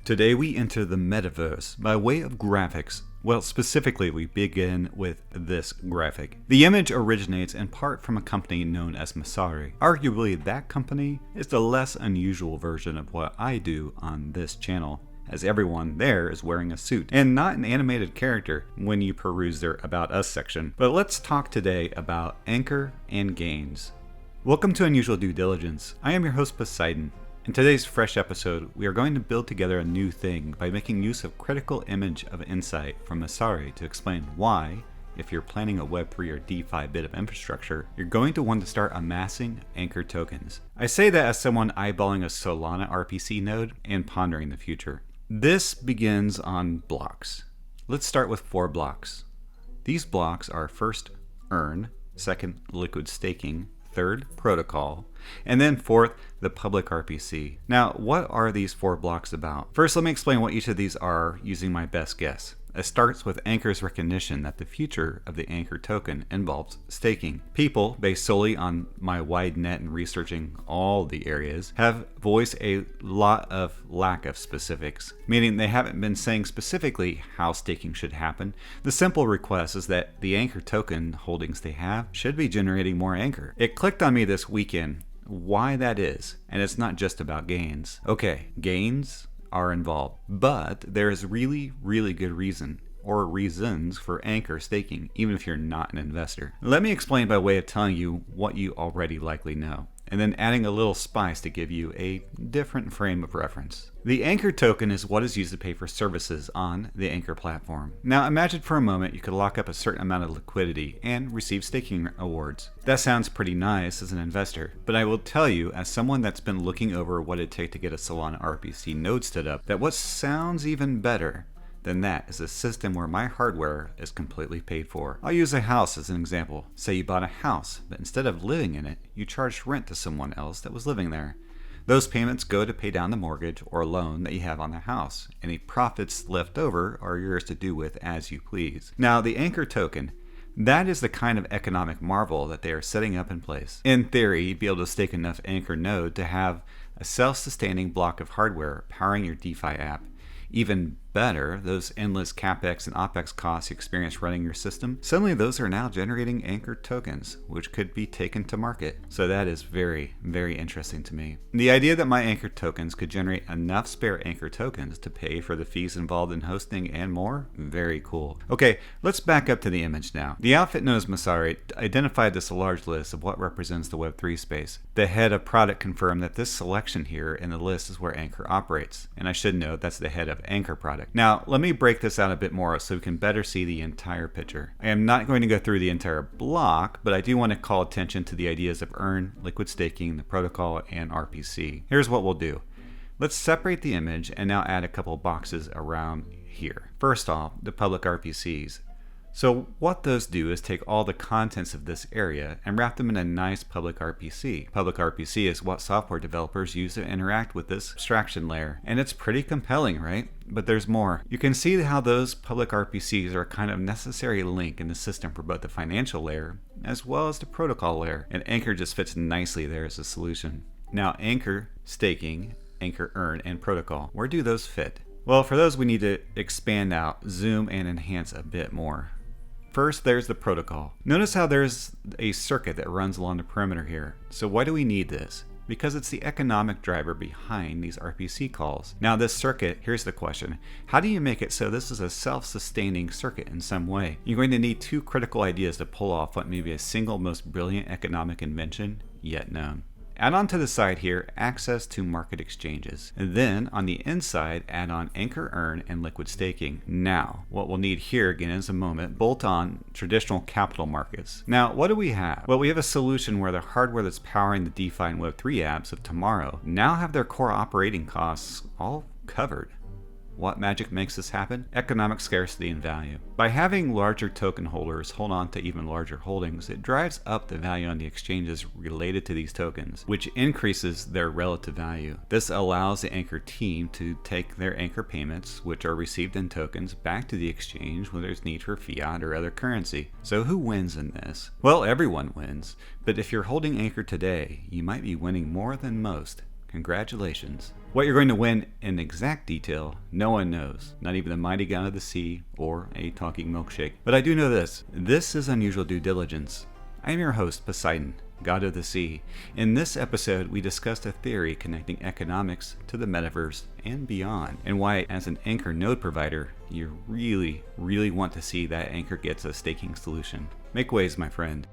Today we enter the metaverse by way of graphics. Well, specifically we begin with this graphic. The image originates in part from a company known as Masari. Arguably that company is the less unusual version of what I do on this channel, as everyone there is wearing a suit and not an animated character when you peruse their About Us section. But let's talk today about ankr and gains. Welcome to Unusual Due Diligence. I am your host Poseidon. In today's fresh episode, we are going to build together a new thing by making use of critical image of insight from Masari to explain why, if you're planning a Web3 or DeFi bit of infrastructure, you're going to want to start amassing ankr tokens. I say that as someone eyeballing a Solana RPC node and pondering the future. This begins on blocks. Let's start with 4 blocks. These blocks are first earn, second liquid staking, third protocol, and then fourth the public RPC. Now, what are these 4 blocks about? First, let me explain what each of these are using my best guess. It starts with Ankr's recognition that the future of the ankr token involves staking. People, based solely on my wide net and researching all the areas, have voiced a lot of lack of specifics, meaning they haven't been saying specifically how staking should happen. The simple request is that the ankr token holdings they have should be generating more ankr. It clicked on me this weekend why that is, and it's not just about gains. Okay, gains are involved, but there is really good reason or reasons for ankr staking, even if you're not an investor. Let me explain by way of telling you what you already likely know, and then adding a little spice to give you a different frame of reference. The ankr token is what is used to pay for services on the ankr platform. Now imagine for a moment you could lock up a certain amount of liquidity and receive staking awards. That sounds pretty nice as an investor, but I will tell you, as someone that's been looking over what it'd take to get a Solana RPC node stood up, that what sounds even better than that is a system where my hardware is completely paid for. I'll use a house as an example. Say you bought a house, but instead of living in it, you charged rent to someone else that was living there. Those payments go to pay down the mortgage or loan that you have on the house. Any profits left over are yours to do with as you please. Now, the ankr token, that is the kind of economic marvel that they are setting up in place. In theory, you'd be able to stake enough ankr node to have a self-sustaining block of hardware powering your DeFi app. Even better, those endless CapEx and OpEx costs you experience running your system, suddenly those are now generating ankr tokens, which could be taken to market. So that is very interesting to me. The idea that my ankr tokens could generate enough spare ankr tokens to pay for the fees involved in hosting and more, very cool. Okay, let's back up to the image now. The outfit known as Masari identified this large list of what represents the Web3 space. The head of product confirmed that this selection here in the list is where ankr operates, and I should note that's the head of ankr product. Now, let me break this out a bit more so we can better see the entire picture. I am not going to go through the entire block, but I do want to call attention to the ideas of earn, liquid staking, the protocol, and RPC. Here's what we'll do. Let's separate the image and now add a couple boxes around here. First off, the public RPCs. So what those do is take all the contents of this area and wrap them in a nice public RPC. Public RPC is what software developers use to interact with this abstraction layer. And it's pretty compelling, right? But there's more. You can see how those public RPCs are a kind of necessary link in the system for both the financial layer as well as the protocol layer. And ankr just fits nicely there as a solution. Now ankr staking, ankr earn, and protocol, where do those fit? Well, for those we need to expand out, zoom, and enhance a bit more. First, there's the protocol. Notice how there's a circuit that runs along the perimeter here. So why do we need this? Because it's the economic driver behind these RPC calls. Now this circuit, here's the question. How do you make it so this is a self-sustaining circuit in some way? You're going to need 2 critical ideas to pull off what may be a single most brilliant economic invention yet known. Add on to the side here, access to market exchanges. And then on the inside, add on ankr earn and liquid staking. Now, what we'll need here again is a moment, bolt on traditional capital markets. Now, what do we have? Well, we have a solution where the hardware that's powering the DeFi and Web3 apps of tomorrow now have their core operating costs all covered. What magic makes this happen? Economic scarcity and value. By having larger token holders hold on to even larger holdings, it drives up the value on the exchanges related to these tokens, which increases their relative value. This allows the ankr team to take their ankr payments, which are received in tokens, back to the exchange when there's need for fiat or other currency. So who wins in this? Well, everyone wins, but if you're holding ankr today, you might be winning more than most. Congratulations. What you're going to win in exact detail, no one knows, not even the mighty god of the sea or a talking milkshake. But I do know this is Unusual Due Diligence. I am your host, Poseidon, god of the sea. In this episode, we discussed a theory connecting economics to the metaverse and beyond, and why, as an Anchor node provider, you really want to see that Anchor gets a staking solution. Make waves, my friend.